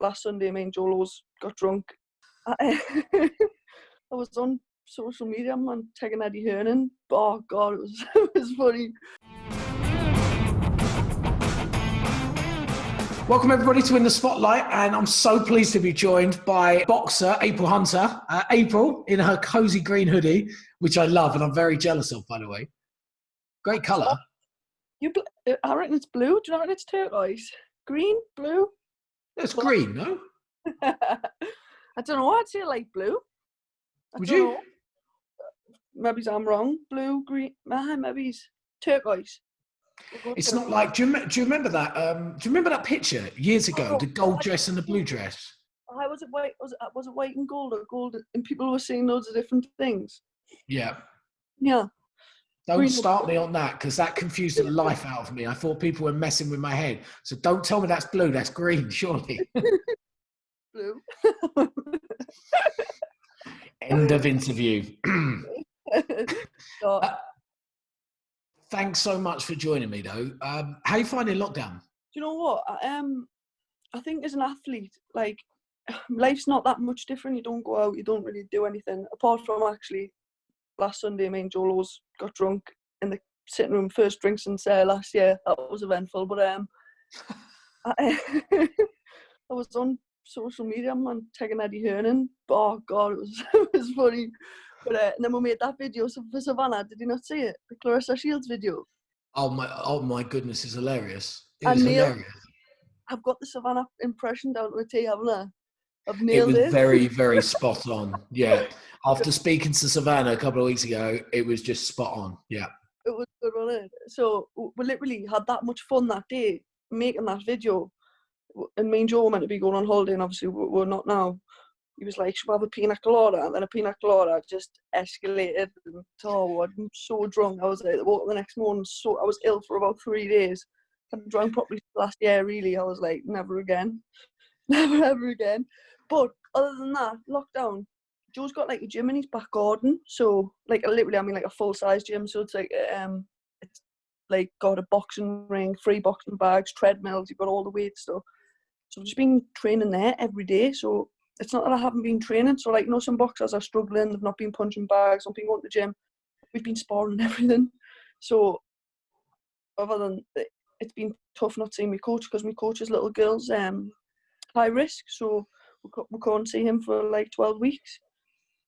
last Sunday, me and Jolos got drunk. I was on social media, man, tagging Eddie Hearn in. Oh God, it was funny. Welcome everybody to In the Spotlight, and I'm so pleased to be joined by boxer April Hunter. April in her cozy green hoodie, which I love and I'm very jealous of, by the way. Great colour. I reckon it's blue. Do you reckon it's turquoise? Green? Blue? It's green, no? I don't know. I'd say light blue. Would you? Know. Maybe I'm wrong. Blue, green. Maybe it's turquoise. It's not like. Do you remember that? Do you remember that picture years ago? The gold dress and the blue dress. Was it white? Was it white and gold or gold? And people were saying loads of different things. Yeah. Yeah. Don't start me on that, because that confused the life out of me. I thought people were messing with my head. So don't tell me that's blue. That's green, surely. Blue. End of interview. Thanks so much for joining me, though. How are you finding lockdown? Do you know what? I think as an athlete, like, life's not that much different. You don't go out, you don't really do anything. Apart from actually, last Sunday, me and Jolos got drunk in the sitting room, first drinks since last year. That was eventful. But I was on social media, man, tagging Eddie Hearn in. Oh God, it was funny. But and then we made that video for Savannah. Did you not see it? The Clarissa Shields video. Oh my goodness, it's hilarious. It's hilarious. I've got the Savannah impression down to a T, haven't I? I've nailed it. It was very, very spot on. Yeah. After speaking to Savannah a couple of weeks ago, it was just spot on. Yeah. It was good, wasn't it? So we literally had that much fun that day making that video. And me and Joe were meant to be going on holiday, and obviously we're not now. He was like, should we have a pina colada? And then a pina colada just escalated. And, I'm so drunk. I was like, woke up the next morning, I was ill for about 3 days. I hadn't drunk properly last year, really. I was like, never again. Never, ever again. But other than that, lockdown, Joe's got like a gym in his back garden. So, like, literally, I mean, like a full-size gym. So it's like, it's like got a boxing ring, 3 boxing bags, treadmills. You've got all the weight stuff. So I've just been training there every day. So it's not that I haven't been training. So, like, some boxers are struggling. They've not been punching bags. Not been going to the gym. We've been sparring and everything. So, other than it's been tough not seeing my coach, because my coach's little girl's high risk. So we can't see him for like 12 weeks.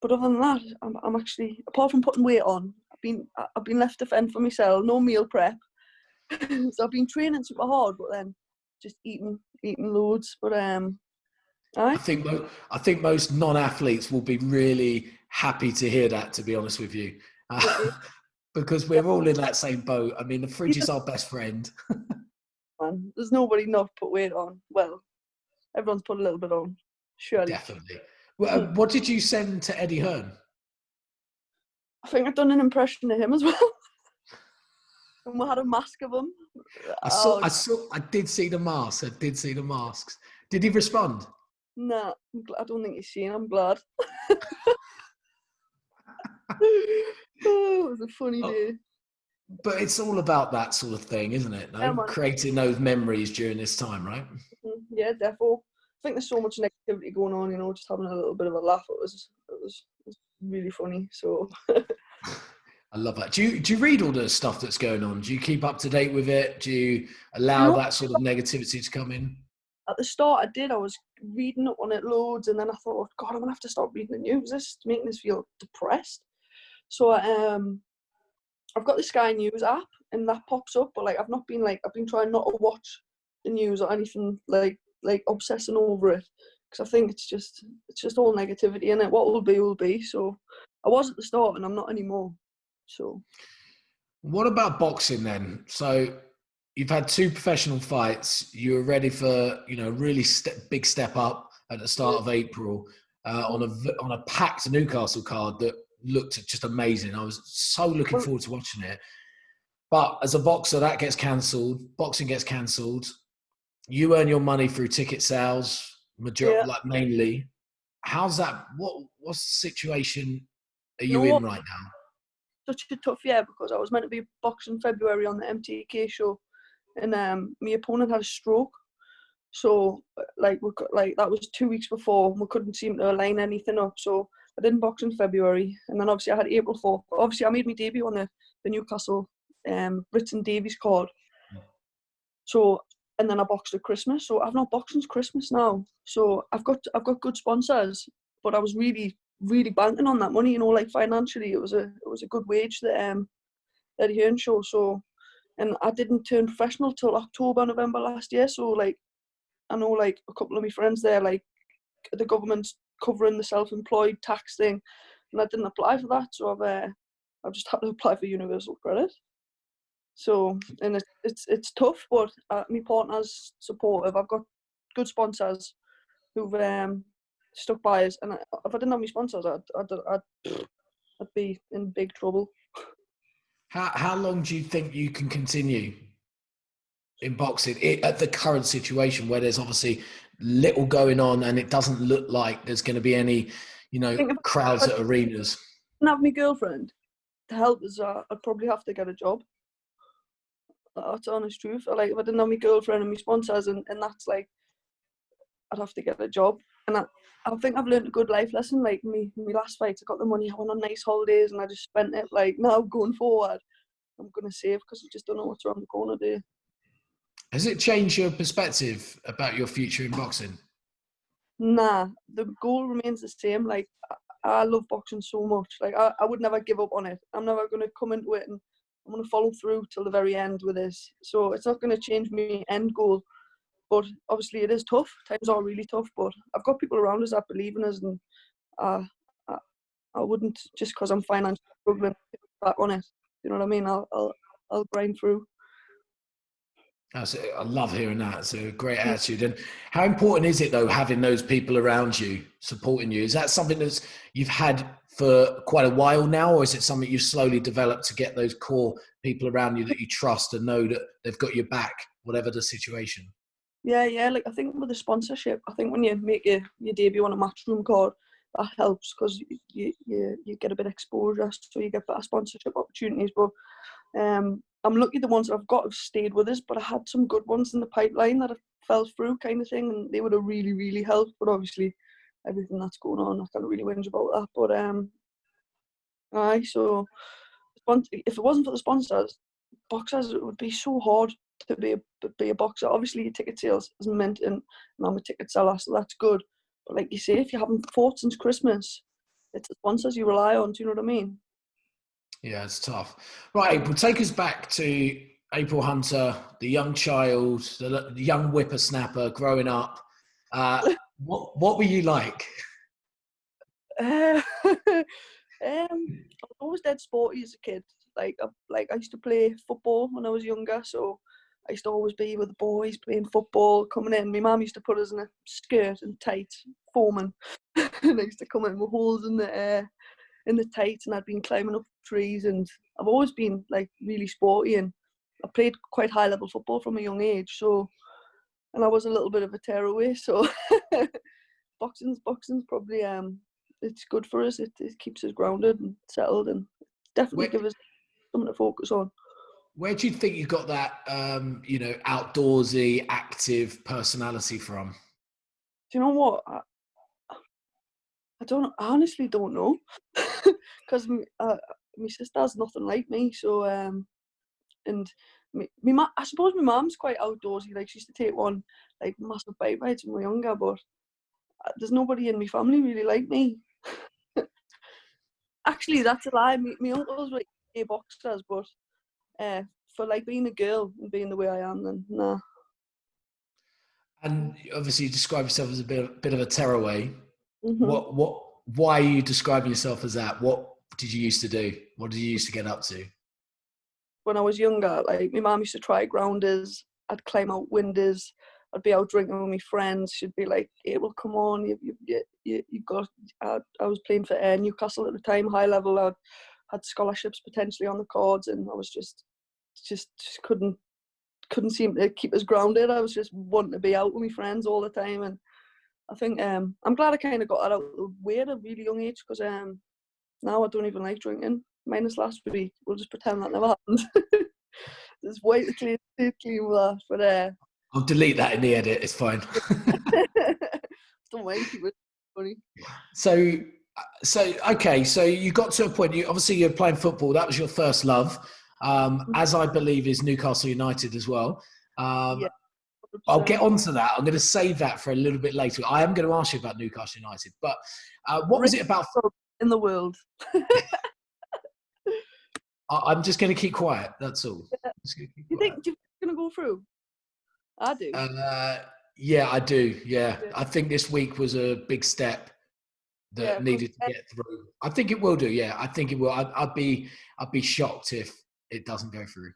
But other than that, I'm actually, apart from putting weight on, I've been left to fend for myself. No meal prep. So I've been training super hard, but then just eating loads. But I think most non-athletes will be really happy to hear that, to be honest with you, because we're all in that same boat. I mean, the fridge is our best friend. Man, there's nobody not put weight on. Well, everyone's put a little bit on, surely. Definitely. Well, what did you send to Eddie Hearn? I think I've done an impression of him as well. And we had a mask of him. I did see the mask. I did see the masks. Did he respond? Nah, I don't think he's seen. I'm glad. Oh, it was a funny day. But it's all about that sort of thing, isn't it? No? Yeah, creating those memories during this time, right? Yeah, definitely. I think there's so much negativity going on, just having a little bit of a laugh. It was really funny. So I love that. Do you read all the stuff that's going on? Do you keep up to date with it? Do you allow that sort of negativity to come in? At the start, I did. I was reading up on it loads, and then I thought, God, I'm gonna have to stop reading the news. This is making us feel depressed. So I've got the Sky News app, and that pops up. But I've been trying not to watch the news or anything like obsessing over it, because I think it's just all negativity, and what will be. So I was at the start, and I'm not anymore. So what about boxing then? So you've had 2 professional fights. You were ready for really big step up at the start of April on a packed Newcastle card that looked just amazing. I was so looking forward to watching it. But as a boxer, that gets cancelled. Boxing gets cancelled. You earn your money through ticket sales, mainly. How's that? What's the situation are you in right now? Such a tough year, because I was meant to be boxing February on the MTK show, and my opponent had a stroke. So like that was 2 weeks before, and we couldn't seem to line anything up. So I didn't box in February, and then obviously I had April 4th. Obviously I made my debut on the Newcastle Britain Davies card. So, and then I boxed at Christmas. So I've not boxed since Christmas now. So I've got good sponsors, but I was really banking on that money. You know, like financially, it was a good wage that Eddie Hearn show. So, and I didn't turn professional till October, November last year. So like, I know like a couple of my friends there, like the government's covering the self-employed tax thing, and I didn't apply for that. So I've just had to apply for universal credit. So, and it's tough, but my partner's supportive. I've got good sponsors who've stuck by us, and if I didn't have my sponsors, I'd be in big trouble. How long do you think you can continue in boxing at the current situation where there's obviously little going on and it doesn't look like there's going to be any, crowds at arenas? I didn't have my girlfriend to help us. I'd probably have to get a job. That's the honest truth. Like, if I didn't have my girlfriend and my sponsors, and that's like, I'd have to get a job. And I think I've learned a good life lesson. Like, my last fight, I got the money, I went on nice holidays, and I just spent it. Like, now going forward, I'm going to save, because I just don't know what's around the corner there. Has it changed your perspective about your future in boxing? Nah, the goal remains the same. Like, I love boxing so much. Like, I would never give up on it. I'm never going to come into it and I'm going to follow through till the very end with this. So it's not going to change my end goal. But obviously it is tough. Times are really tough. But I've got people around us that believe in us, and I wouldn't, just because I'm financially struggling, get back on it. You know what I mean? I'll grind through. I love hearing that. It's a great attitude. And how important is it, though, having those people around you supporting you? Is that something that you've had for quite a while now, or is it something you've slowly developed to get those core people around you that you trust and know that they've got your back, whatever the situation? Yeah. Like, I think with the sponsorship, I think when you make your debut on a Matchroom card, that helps, because you get a bit of exposure, so you get better sponsorship opportunities. But I'm lucky the ones that I've got have stayed with us, but I had some good ones in the pipeline that fell through, kind of thing, and they would have really helped. But obviously, everything that's going on, I can't really whinge about that. But so if it wasn't for the sponsors, boxers, it would be so hard to be a boxer. Obviously, your ticket sales is mint, and I'm a ticket seller, so that's good. But like you say, if you haven't fought since Christmas, it's the sponsors you rely on. Do you know what I mean? Yeah, it's tough. Right, April, take us back to April Hunter, the young child, the young whippersnapper growing up. What were you like? I was always dead sporty as a kid. Like I used to play football when I was younger, so I used to always be with the boys playing football. Coming in, my mum used to put us in a skirt and tights, foaming, and I used to come in with holes in the tights, and I'd been climbing up trees, and I've always been like really sporty, and I played quite high level football from a young age. So, and I was a little bit of a tearaway. So, boxing's probably it's good for us. It keeps us grounded and settled, and definitely gives us something to focus on. Where do you think you got that, outdoorsy, active personality from? Do you know what? I honestly don't know, because my sister's nothing like me. So and I suppose my mum's quite outdoorsy. Like, she used to take one like massive bike rides when we were younger, but there's nobody in my family really like me. Actually, that's a lie. My uncles were like boxers, but for like being a girl and being the way I am, then nah. And obviously, you describe yourself as a bit of a tearaway. Mm-hmm. Why are you describing yourself as that? What did you used to do? What did you used to get up to? When I was younger, like, my mum used to try grounders. I'd climb out windows. I'd be out drinking with my friends. She'd be like, "Hey, well, come on, you've got." I was playing for Newcastle at the time, high level. I had scholarships potentially on the cards, and I was just couldn't seem to keep us grounded. I was just wanting to be out with my friends all the time, and I think I'm glad I kind of got that out of the way at a really young age, because now I don't even like drinking. Minus last week, we'll just pretend that never happened. It's way too clean with that. But I'll delete that in the edit. It's fine. Don't mind, keep it funny. So okay. So you got to a point. Obviously you're playing football. That was your first love, as I believe is Newcastle United as well. Yeah, I'll 100%. get onto that. I'm going to save that for a little bit later. I am going to ask you about Newcastle United, but what was it about? In the world. I'm just going to keep quiet. That's all. Do you think it's going to go through? I do. Yeah, I do. Yeah. I think this week was a big step that needed to get through. I think it will do. Yeah, I think it will. I'd be shocked if it doesn't go through.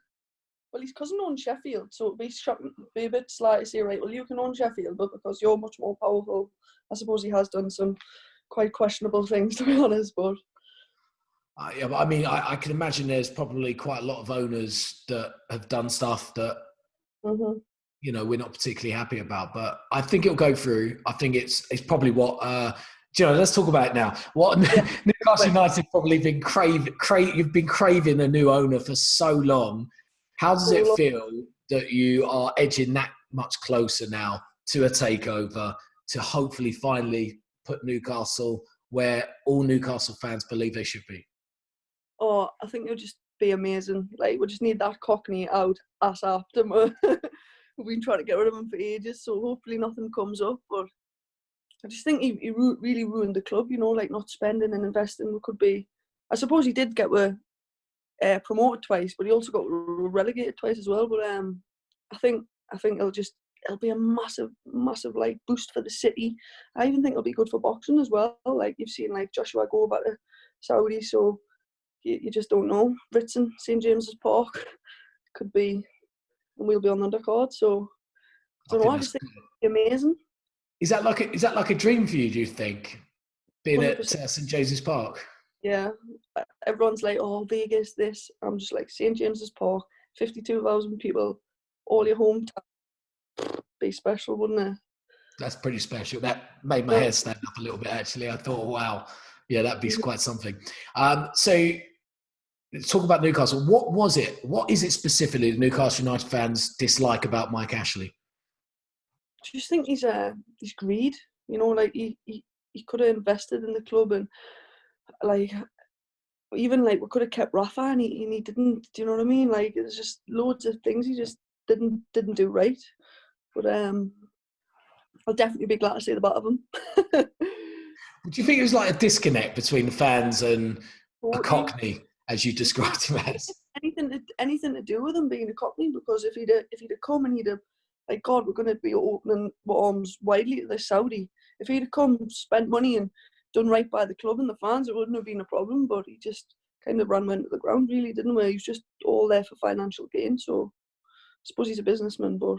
Well, his cousin owns Sheffield, so it'd be shocking, be a bit sly to say, right, well, you can own Sheffield, but because you're much more powerful, I suppose he has done some quite questionable things, to be honest. But yeah, but I mean, I can imagine there's probably quite a lot of owners that have done stuff that you know we're not particularly happy about. But I think it'll go through. I think it's probably what. Let's talk about it now. What Newcastle United probably been you've been craving a new owner for so long. How does it feel that you are edging that much closer now to a takeover, to hopefully finally put Newcastle where all Newcastle fans believe they should be? Oh, I think it'll just be amazing. Like, we just need that Cockney out ASAP. We've been trying to get rid of him for ages, so hopefully nothing comes up. But I just think he really ruined the club, you know, like not spending and investing. We could be, I suppose he did get promoted twice, but he also got relegated twice as well. But I think it'll be a massive like boost for the city. I even think it'll be good for boxing as well. Like you've seen like Joshua go back to Saudi, so you just don't know. Ritson, St James's Park could be, and we'll be on the undercard. So I don't know. I just think it'll be amazing. Is that like a dream for you? Do you think being 100%. At St James's Park? Yeah, everyone's like, oh, Vegas, this. I'm just like, St James's Park, 52,000 people, all your hometown. Be special, wouldn't it? That's pretty special. That made my hair stand up a little bit, actually. I thought, wow, yeah, that'd be quite something. So let's talk about Newcastle. What is it specifically that Newcastle United fans dislike about Mike Ashley? I just think he's greed. You know, like he could have invested in the club, and like even like we could have kept Rafa, and he didn't. Do you know what I mean? Like there's just loads of things he just didn't do right. But I'll definitely be glad to see the back of him. Do you think it was like a disconnect between the fans and a Cockney, as you described him as? Anything to do with him being a Cockney? Because if he'd have come and he'd have, like, God, we're going to be opening arms widely to the Saudi. If he'd have come, spent money and done right by the club and the fans, it wouldn't have been a problem. But he just kind of went to the ground, really, didn't he? He was just all there for financial gain. So I suppose he's a businessman, but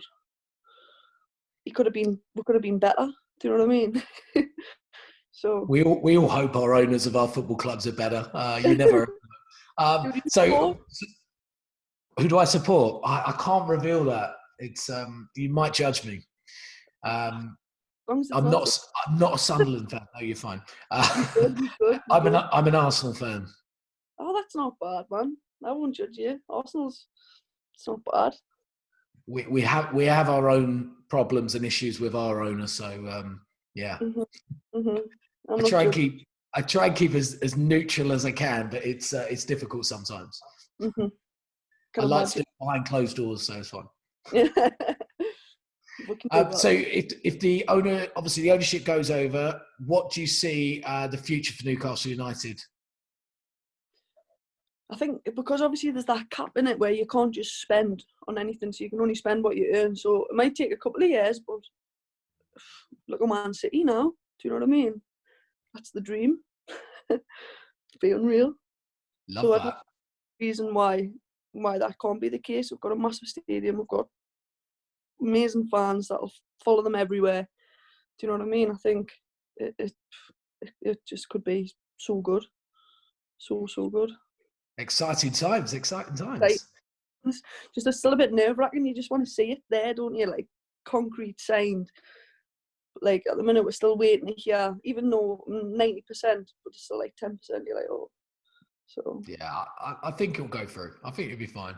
we could have been better. Do you know what I mean? So we all hope our owners of our football clubs are better. You never. So who do I support? I can't reveal that. It's you might judge me. I'm not a Sunderland fan. No, you're fine. I'm an Arsenal fan. Oh, that's not bad, man. I won't judge you. It's not bad. We have our own problems and issues with our owner, so yeah. I try and keep as neutral as I can, but it's difficult sometimes. I like to do behind closed doors, so it's fine. So if the ownership goes over, what do you see the future for Newcastle United? I think because obviously there's that cap in it where you can't just spend on anything, so you can only spend what you earn. So it might take a couple of years, but look at Man City now. Do you know what I mean? That's the dream. It'd be unreal. Love that. Reason why that can't be the case. We've got a massive stadium. We've got amazing fans that'll follow them everywhere. Do you know what I mean? I think it just could be so good, so good. Exciting times. Like, just it's still a bit nerve-wracking. You just want to see it there, don't you? Like concrete signed. Like at the minute, we're still waiting to hear, even though 90%, but it's still like 10%. You're like, oh. So yeah, I think it'll go through. I think it'll be fine.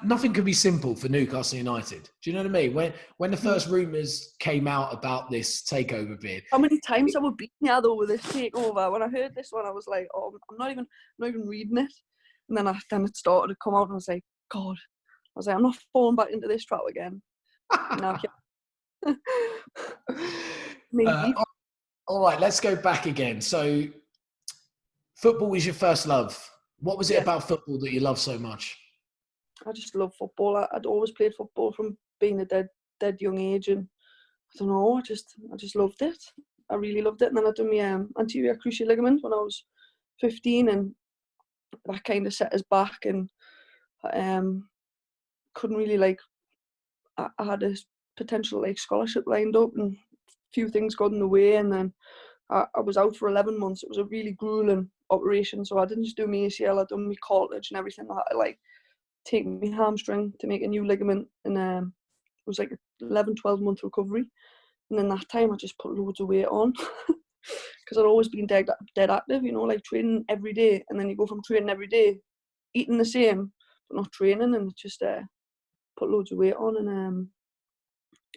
Nothing could be simple for Newcastle United. Do you know what I mean? When the first rumours came out about this takeover bid, how many times I would beat me though with this takeover? When I heard this one, I was like, oh, I'm not even reading it. And then it started to come out, and I was like, God, I'm not falling back into this trap again. No, maybe. All right, let's go back again. So, football is your first love. What was it about football that you love so much? I just love football. I'd always played football from being a dead young age, and I don't know. I just loved it. I really loved it. And then I done my anterior cruciate ligament when I was 15, and that kind of set us back. And couldn't really I had a potential scholarship lined up, and a few things got in the way, and then I was out for 11 months. It was a really grueling operation, so I didn't just do my ACL, I done my cartilage and everything. I had to take my hamstring to make a new ligament, and it was like 11-12 month recovery. And in that time I just put loads of weight on because I'd always been dead active, training every day, and then you go from training every day, eating the same but not training, and it just put loads of weight on,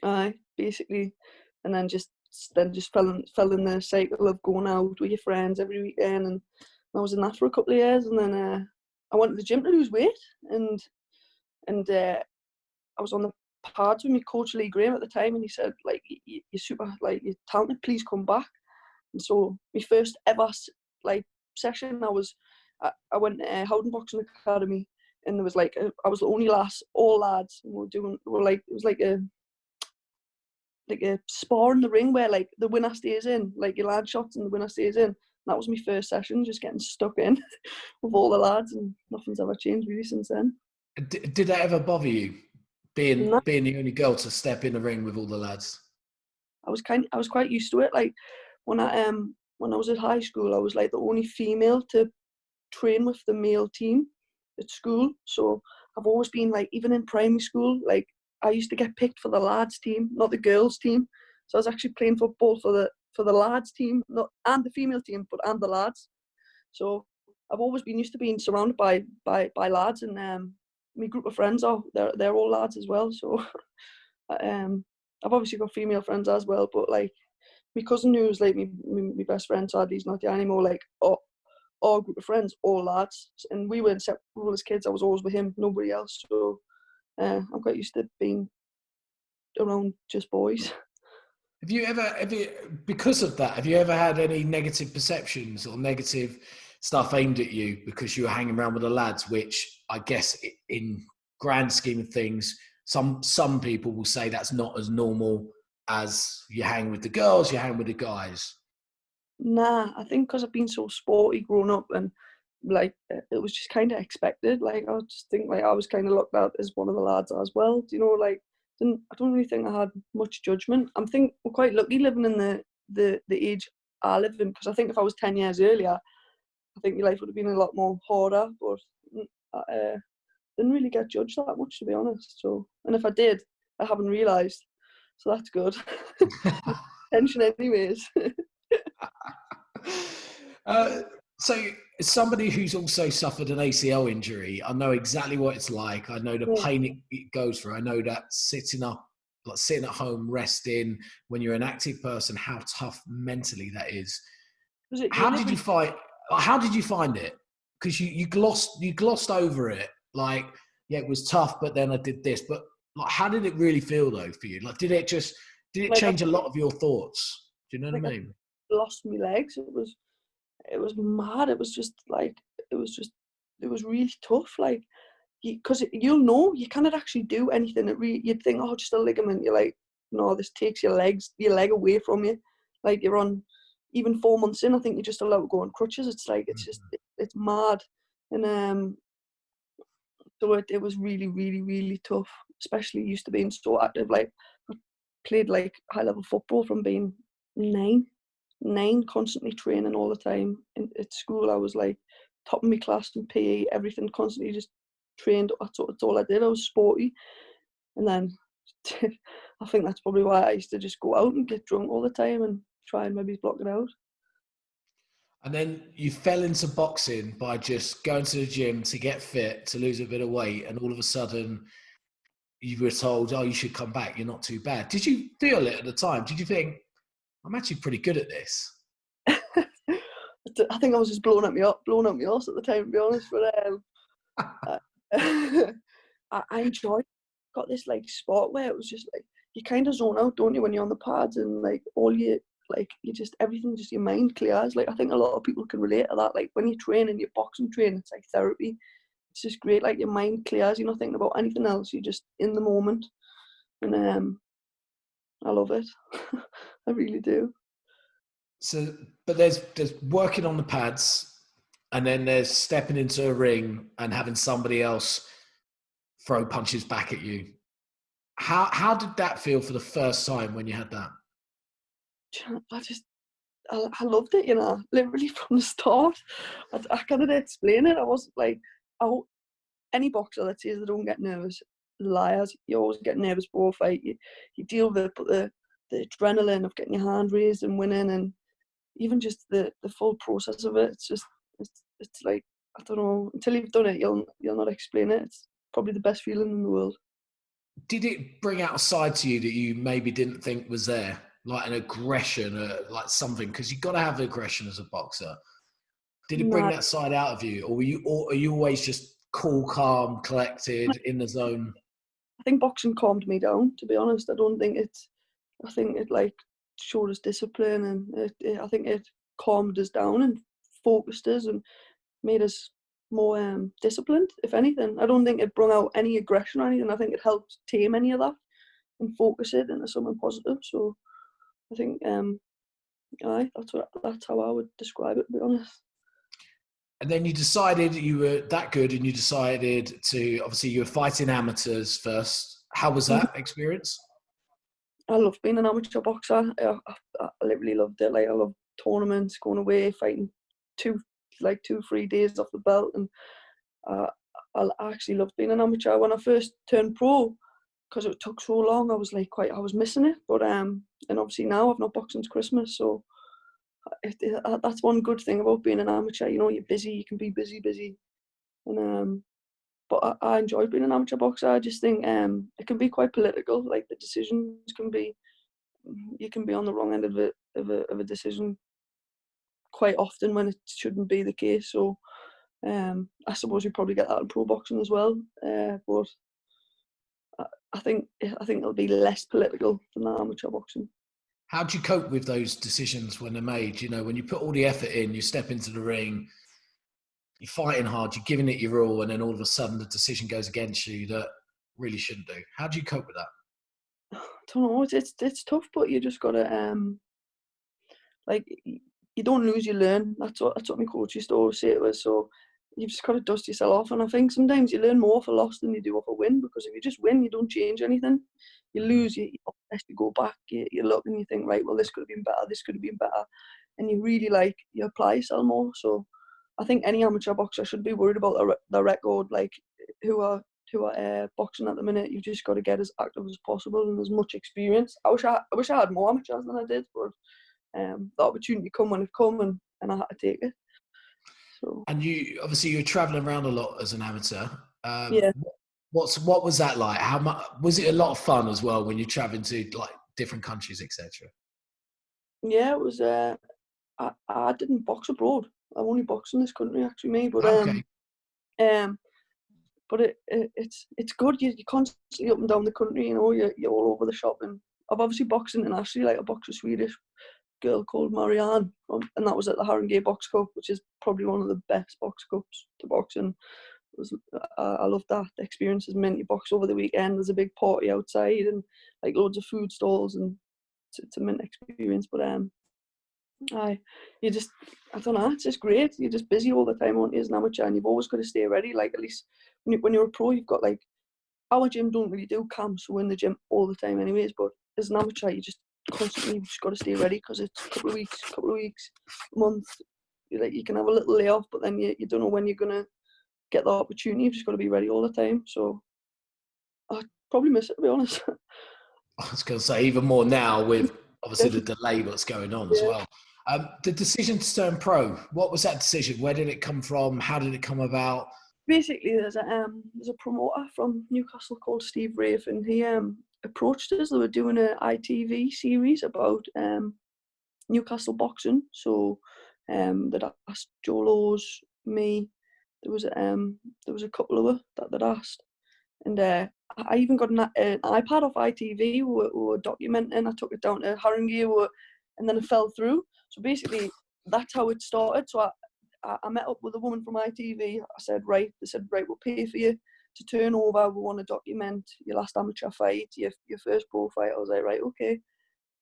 and basically, and then just fell in the cycle of going out with your friends every weekend, and I was in that for a couple of years, and then I went to the gym to lose weight, and I was on the pads with my coach Lee Graham at the time, and he said, you're super, you're talented, please come back. And so my first ever session, I went to Howden Boxing Academy, and there was I was the only lass, all lads, and it was like a spar in the ring where the winner stays in, your lad shots and the winner stays in. And that was my first session, just getting stuck in with all the lads, and nothing's ever changed really since then. Did that ever bother you, being the only girl to step in the ring with all the lads? I was quite used to it. When I was at high school, I was the only female to train with the male team at school. So I've always been even in primary school, I used to get picked for the lads team, not the girls team. So I was actually playing football for the lads team, and the female team, and the lads. So I've always been used to being surrounded by lads, and my group of friends they're all lads as well. So I've obviously got female friends as well, but my cousin, who was my best friend, sadly he's not there anymore. Our group of friends, all lads, and we were inseparable as kids. I was always with him, nobody else. So I'm quite used to being around just boys. Because of that, have you ever had any negative perceptions or negative stuff aimed at you because you were hanging around with the lads, which I guess in grand scheme of things, some people will say that's not as normal as you hang with the girls, you hang with the guys? Nah, I think because I've been so sporty growing up, and it was just kind of expected. I just think I was kind of looked at as one of the lads as well. Do you know, I don't really think I had much judgment. I'm quite lucky living in the age I live in, because I think if I was 10 years earlier, I think my life would have been a lot more harder. But I didn't really get judged that much, to be honest. So, and if I did, I haven't realised. So that's good. Tension, anyways. So, as somebody who's also suffered an ACL injury, I know exactly what it's like. I know the pain it goes through. I know that sitting at home, resting, when you're an active person, how tough mentally that is. How did you find it? Because you glossed over it. It was tough, but then I did this. But how did it really feel though for you? Did it change a lot of your thoughts? Do you know what I mean? I lost my legs. It was mad. It was really tough. Because you cannot actually do anything. You'd think, oh, just a ligament. You're like, no, this takes your leg away from you. You're on, even 4 months in, I think you're just allowed to go on crutches. It's it's mad. And so it was really, really, really tough, especially used to being so active. I played high level football from being nine, constantly training all the time. At school, I was top of my class in PE, everything, constantly just trained. That's all I did. I was sporty. And then I think that's probably why I used to just go out and get drunk all the time and try and maybe block it out. And then you fell into boxing by just going to the gym to get fit, to lose a bit of weight, and all of a sudden you were told, "Oh, you should come back. You're not too bad." Did you feel it at the time? Did you think, "I'm actually pretty good at this"? I think I was just blowing up my arse at the time, to be honest. But I enjoyed. Got this like spot where it was just like you kind of zone out, don't you, when you're on the pads, and like you just everything, just your mind clears. Like I think a lot of people can relate to that. Like when you train and you boxing train, it's like therapy. It's just great. Like your mind clears. You're not thinking about anything else. You're just in the moment, and I love it. I really do. So, but there's working on the pads, and then there's stepping into a ring and having somebody else throw punches back at you. How did that feel for the first time when you had that? I loved it, you know, literally from the start. I can't explain it. I was like, any boxer that says they don't get nervous, liars. You always get nervous before a fight. You deal with it, but the adrenaline of getting your hand raised and winning, and even just the full process of it, it's like, I don't know, until you've done it, you'll not explain it. It's probably the best feeling in the world. Did it bring out a side to you that you maybe didn't think was there? Like an aggression, like something, because you've got to have aggression as a boxer. Did it bring Nah, that side out of you, or are you always just cool, calm, collected, in the zone? I think boxing calmed me down, to be honest. I think it like showed us discipline, and I think it calmed us down and focused us and made us more disciplined, if anything. I don't think it brought out any aggression or anything. I think it helped tame any of that and focus it into something positive. So I think that's how I would describe it, to be honest. And then you decided you were that good, and you decided to, obviously you were fighting amateurs first. How was that experience? I love being an amateur boxer. I literally loved it. Like I love tournaments, going away, fighting 3 days off the belt, and uh, I actually loved being an amateur. When I first turned pro, because it took so long, I was missing it. But and obviously now I've not boxed since Christmas, so that's one good thing about being an amateur. You know, you're busy, you can be busy, and but I enjoyed being an amateur boxer. I just think it can be quite political. Like the decisions can be, you can be on the wrong end of a decision quite often when it shouldn't be the case. So I suppose you probably get that in pro boxing as well. But I think it'll be less political than amateur boxing. How do you cope with those decisions when they're made? You know, when you put all the effort in, you step into the ring, you're fighting hard, you're giving it your all, and then all of a sudden the decision goes against you that really shouldn't do. How do you cope with that? I don't know. It's tough, but you just gotta like you don't lose, you learn. That's what my coach used to always say to us. So you've just got to dust yourself off. And I think sometimes you learn more for loss than you do off a win, because if you just win, you don't change anything. You lose, you go back, you look and you think, right, well, this could have been better, this could have been better. And you really you apply yourself more. So I think any amateur boxer should be worried about their record, like who are boxing at the minute. You've just got to get as active as possible and as much experience. I wish I had more amateurs than I did, but the opportunity come when it come, and I had to take it. So. And you obviously you're traveling around a lot as an amateur. Yeah. What was that like? How much was it? A lot of fun as well when you're traveling to like different countries, etc. Yeah, it was. I didn't box abroad. I've only boxed in this country, actually, me. But Okay. but it's good. You're constantly up and down the country. You know, you're all over the shop. And I've obviously boxed internationally. Like I boxed a Swedish girl called Marianne, and that was at the Harringay Box Cup, which is probably one of the best box cups to box in. I loved that. The experience is meant you box over the weekend. There's a big party outside and like loads of food stalls, and it's a mint experience. But I don't know. It's just great. You're just busy all the time, aren't you, as an amateur, and you've always got to stay ready. Like at least when you're a pro, you've got like our gym don't really do camps. We're in the gym all the time, anyways. But as an amateur, you just constantly just got to stay ready, because it's a couple of weeks, a month. You can have a little layoff, but then you don't know when you're gonna get the opportunity. You've just got to be ready all the time. So I probably miss it, to be honest. I was going to say even more now with obviously the delay that's going on as well. The decision to turn pro, what was that decision? Where did it come from? How did it come about? Basically, there's a promoter from Newcastle called Steve Rafe, and he approached us. They were doing an ITV series about Newcastle boxing. So they'd asked Joe Laws, me. There was a couple of us that they'd asked, and I even got an iPad off ITV. We were documenting. I took it down to Haringey, and then it fell through. So basically, that's how it started. So I met up with a woman from ITV. I said, right, they said, right, we'll pay for you to turn over. We want to document your last amateur fight, your first pro fight. I was like, right, okay.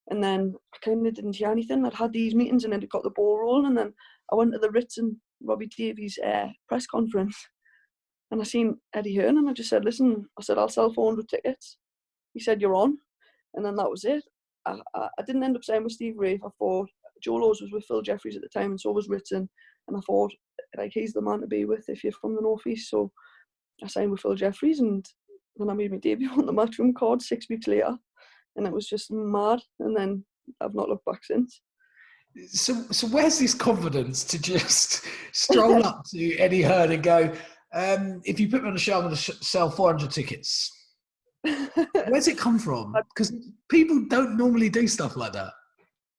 And then I kind of didn't hear anything. I'd had these meetings and then it got the ball rolling. And then I went to the Ritz and Robbie Davies' press conference, and I seen Eddie Hearn, and I just said, listen, I said, I'll sell 400 tickets. He said, you're on. And then that was it. I didn't end up signing with Steve Rafe. I thought Joe Laws was with Phil Jeffries at the time, and so was Ritson. And I thought, like, he's the man to be with if you're from the North East. So I signed with Phil Jeffries, and then I made my debut on the Matchroom card 6 weeks later. And it was just mad. And then I've not looked back since. So where's this confidence to just stroll up to Eddie Hearn and go, if you put me on a show, I'm going to sell 400 tickets? Where's it come from? Because people don't normally do stuff like that.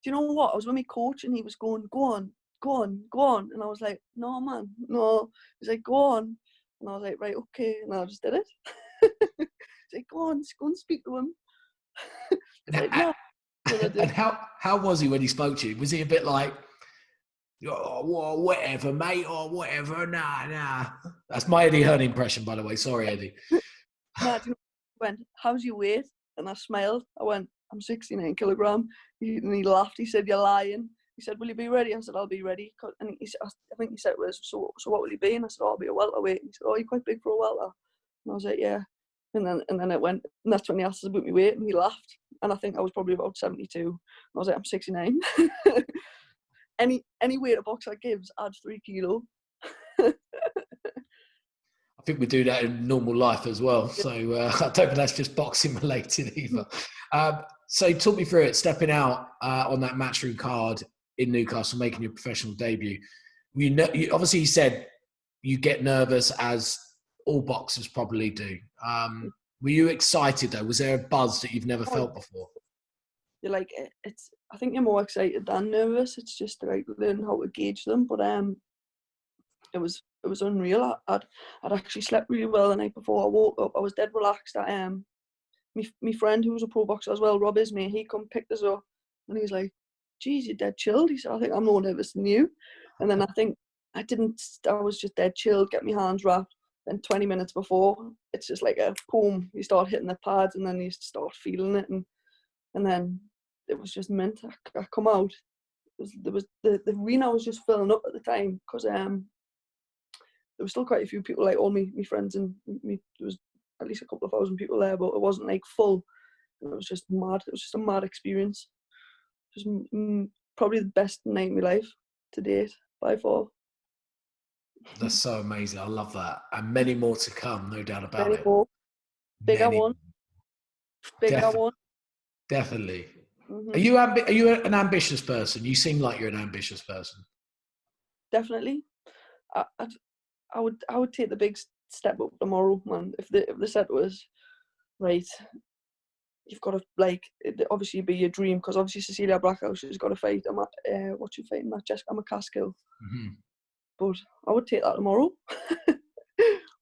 Do you know what? I was with my coach and he was going, go on, go on, go on. And I was like, no, man, no. He's like, go on. And I was like, right, okay. And I just did it. He's like, go on and speak to him. And, like, no. And how was he when he spoke to you? Was he a bit like, oh, whatever, mate, or whatever, nah. That's my Eddie Hearn impression, by the way. Sorry, Eddie. Nah, do you know, I went, how's your weight? And I smiled. I went, I'm 69 kilograms. And he laughed. He said, you're lying. He said, will you be ready? I said, I'll be ready. And he said, I think he said it was, so what will he be? And I said, I'll be a welterweight. And he said, oh, you're quite big for a welter. And I was like, yeah. And then it went, and that's when he asked us about my weight, and he laughed. And I think I was probably about 72. And I was like, I'm 69. any weight a boxer gives adds 3 kilo. I think we do that in normal life as well. So I don't think that's just boxing related either. So talk me through it, stepping out on that Matchroom card in Newcastle, making your professional debut. Obviously you said you get nervous, as all boxers probably do. Were you excited though? Was there a buzz that you've never felt before? You're like, I think you're more excited than nervous. It's just like learning how to gauge them. But it was unreal. I'd actually slept really well the night before I woke up. I was dead relaxed. My friend who was a pro boxer as well, Rob Ismay, he come picked us up and he was like, geez, you're dead chilled. He said, I think I'm more nervous than you. And then I was just dead chilled, get my hands wrapped. Then 20 minutes before, it's just like a boom. You start hitting the pads and then you start feeling it. And then it was just mint. I come out. The arena was just filling up at the time because there was still quite a few people, like all my friends and me. There was at least a couple of thousand people there, but it wasn't like full. And it was just mad. It was just a mad experience. Just probably the best night of my life to date by far. That's so amazing. I love that. And many more to come, no doubt about Many it. more. Bigger one. Definitely. Mm-hmm. Are you an ambitious person? You seem like you're an ambitious person. Definitely. I would take the big step up tomorrow, man. If the set was right, you've got to, like, obviously be your dream, because obviously Cecilia Brackhouse has got to fight. What's she fighting? That Jessica McCaskill. Mm-hmm. But I would take that tomorrow.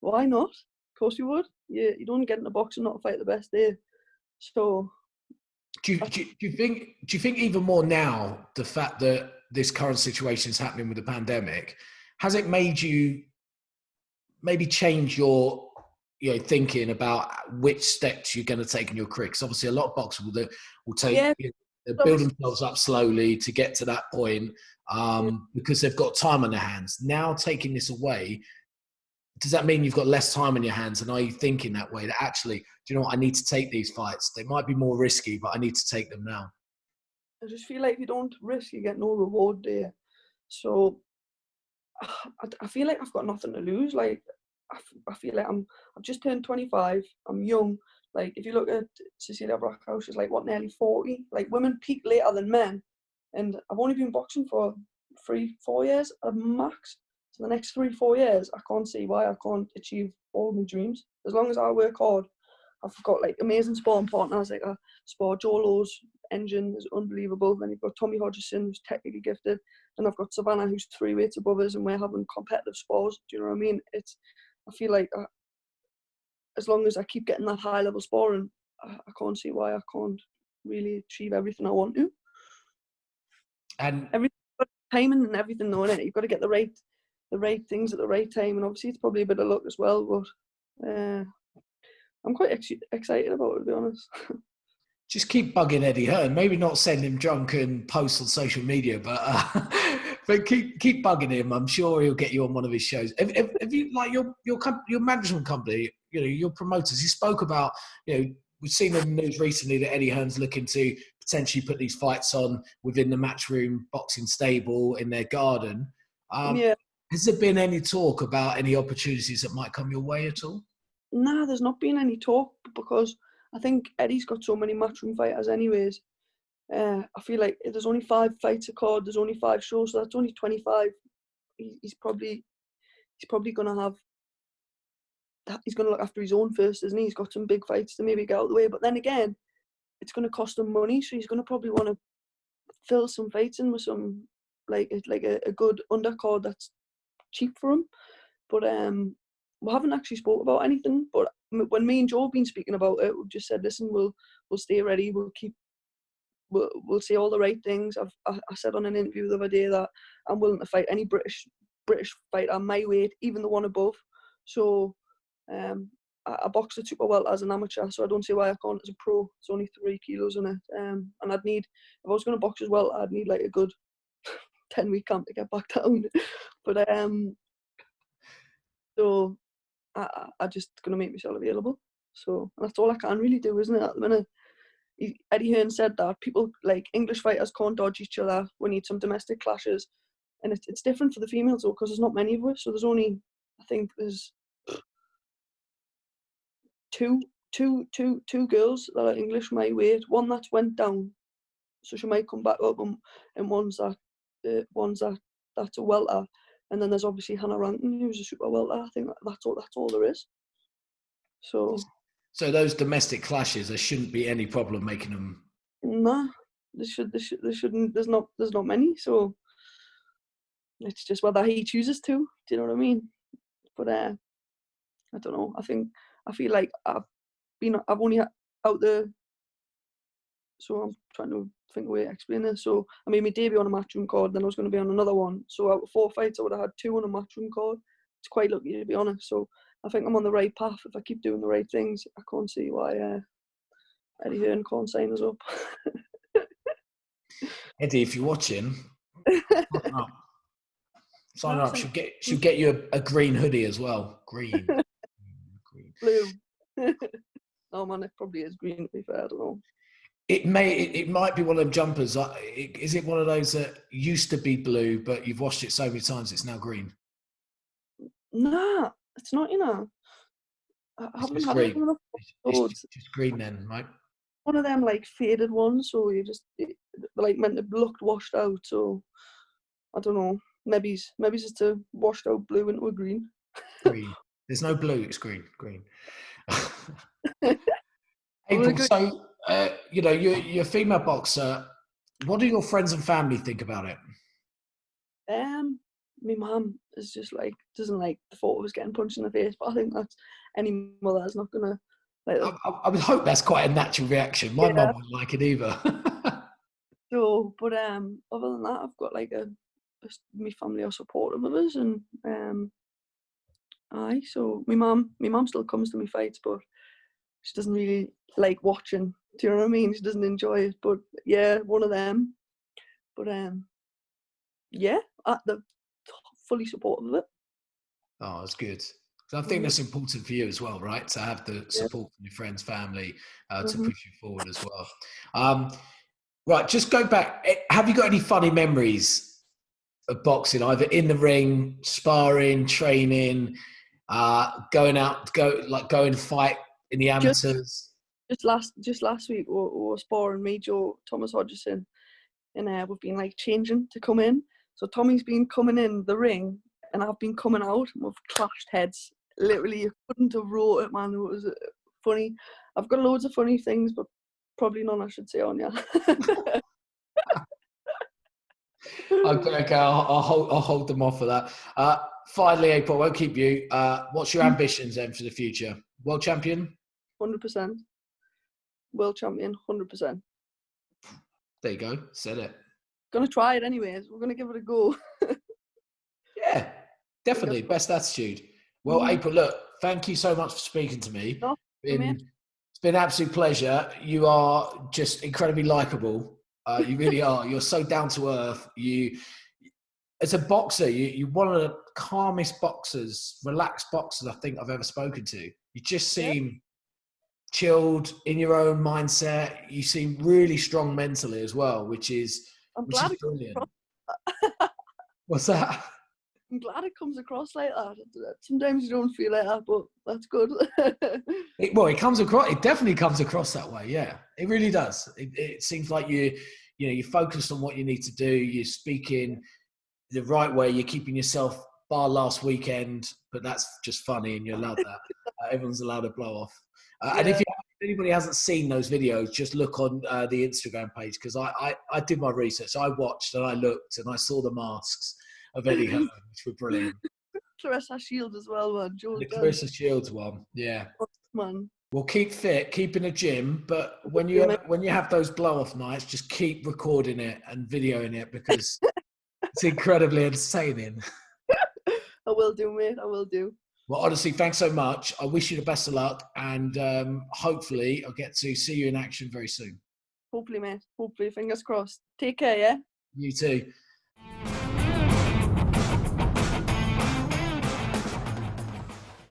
Why not? Of course you would. You don't get into boxing not to fight the best there. So. Do you think even more now, the fact that this current situation is happening with the pandemic, has it made you maybe change your thinking about which steps you're going to take in your career? Because obviously a lot of boxers will take they build themselves up slowly to get to that point because they've got time on their hands. Now taking this away, does that mean you've got less time on your hands? And are you thinking that way, that actually, do you know what, I need to take these fights? They might be more risky, but I need to take them now. I just feel like if you don't risk, you get no reward there. So I feel like I've got nothing to lose. Like, I feel like I've just turned 25. I'm young. Like, if you look at Cecilia Brackhouse, she's like, nearly 40. Like, women peak later than men. And I've only been boxing for 3-4 years at max. So the next 3-4 years, I can't see why I can't achieve all my dreams. As long as I work hard, I've got like amazing sparring partners. Like I spar Joe Low's engine is unbelievable. Then you've got Tommy Hodgson, who's technically gifted, and I've got Savannah, who's 3 weights above us, and we're having competitive spars. Do you know what I mean? I feel like as long as I keep getting that high level sparring, I can't see why I can't really achieve everything I want to. And everything, timing and everything, though, innit? You've got to get the right things at the right time, and obviously it's probably a bit of luck as well. But I'm quite excited about it, to be honest. just keep bugging Eddie Hearn. Maybe not send him drunken posts on social media, but keep bugging him. I'm sure he'll get you on one of his shows. Have you, like your management company, your promoters? You spoke about, we've seen in the news recently that Eddie Hearn's looking to potentially put these fights on within the Matchroom boxing stable in their garden. Yeah. Has there been any talk about any opportunities that might come your way at all? Nah, there's not been any talk because I think Eddie's got so many Matchroom fighters anyways. I feel like there's only 5 fights a card, there's only 5 shows, so that's only 25. He's probably going to have, he's going to look after his own first, isn't he? He's got some big fights to maybe get out of the way, but then again, it's going to cost him money, so he's going to probably want to fill some fights in with some, like a good undercard that's cheap for him. But we haven't actually spoke about anything, but when me and Joe have been speaking about it, we've just said, listen, we'll stay ready, we'll say all the right things. I said on an interview the other day that I'm willing to fight any British fighter my weight, even the one above. So I boxed at super welter as an amateur, so I don't see why I can't as a pro. It's only 3 kilos in it, and I'd need, if I was going to box as well, I'd need like a good 10-week camp to get back down. But so I just going to make myself available. So that's all I can really do, isn't it, at the minute? Eddie Hearn said that people, like English fighters, can't dodge each other. We need some domestic clashes, and it's different for the females though, because there's not many of us. So there's only, I think there's two girls that are English my weight. One that's went down, so she might come back up, and one's that's a welter. And then there's obviously Hannah Rankin, who's a super welter. I think that's all there is. So those domestic clashes, there shouldn't be any problem making them. Nah, there shouldn't. There's not many. So it's just whether he chooses to. Do you know what I mean? But I don't know. I feel like I've only out there. So I'm trying to think of a way to explain this. So I made my debut on a Matchroom card, then I was going to be on another one. So out of 4 fights, I would have had 2 on a Matchroom card. It's quite lucky, to be honest. So I think I'm on the right path. If I keep doing the right things, I can't see why Eddie Hearn can't sign us up. Eddie, if you're watching, sign up. She'll get you a green hoodie as well. Green. Blue. Oh man, it probably is green, to be fair. I don't know. It might be one of them jumpers. Is it one of those that used to be blue, but you've washed it so many times it's now green? Nah, it's not. I haven't had it enough. It's just green then, right? One of them like faded ones, so they're like meant to look washed out. So I don't know. Maybe it's just a washed out blue into a green. Green. There's no blue. It's green. Green. April, so you're a female boxer. What do your friends and family think about it? My mum is just like doesn't like the thought of us getting punched in the face, but I think that's any mother's not gonna like. I would hope that's quite a natural reaction. My mum wouldn't like it either. So, but other than that, I've got like my family are supportive of us, and so my mum still comes to me fights, but she doesn't really like watching. Do you know what I mean? She doesn't enjoy it, but yeah, one of them. But yeah, they're fully supportive of it. Oh, that's good. So I think that's important for you as well, right? To have the support from your friends, family, to push you forward as well. Right, just go back. Have you got any funny memories of boxing, either in the ring, sparring, training, going and fight in the amateurs? Just last week, we were sparring me, Joe, Thomas Hodgson. and we've been like changing to come in. So Tommy's been coming in the ring, and I've been coming out, and we've clashed heads. Literally, you couldn't have wrote it, man. It was funny. I've got loads of funny things, but probably none I should say on, yeah. Okay, I'll hold them off for that. Finally, April, I won't keep you. What's your ambitions then for the future? World champion? 100%. World champion, 100%. There you go. Said it. Gonna try it anyways. We're gonna give it a go. Yeah, definitely. Best attitude. Well, April, look, thank you so much for speaking to me. No, It's been an absolute pleasure. You are just incredibly likable. You really are. You're so down to earth. As a boxer, you're one of the calmest boxers, relaxed boxers I think I've ever spoken to. You just seem chilled, in your own mindset. You seem really strong mentally as well, which is brilliant. What's that? I'm glad it comes across like that. Sometimes you don't feel like that, but that's good. It comes across. It definitely comes across that way. Yeah, it really does. It seems like you're focused on what you need to do. You're speaking the right way. You're keeping yourself, bar last weekend, but that's just funny, and you're allowed that. Everyone's allowed to blow off. And if anybody hasn't seen those videos, just look on the Instagram page, because I did my research. I watched and I looked and I saw the masks of Eddie Hearn, which were brilliant. Clarissa Shields as well, man. The Clarissa Shields one, yeah. Man. Well, keep fit, keep in the gym, but when you have those blow-off nights, just keep recording it and videoing it, because it's incredibly entertaining. I will do, mate. I will do. Well, honestly, thanks so much. I wish you the best of luck, and hopefully I'll get to see you in action very soon. Hopefully, mate. Hopefully, fingers crossed. Take care, yeah? You too.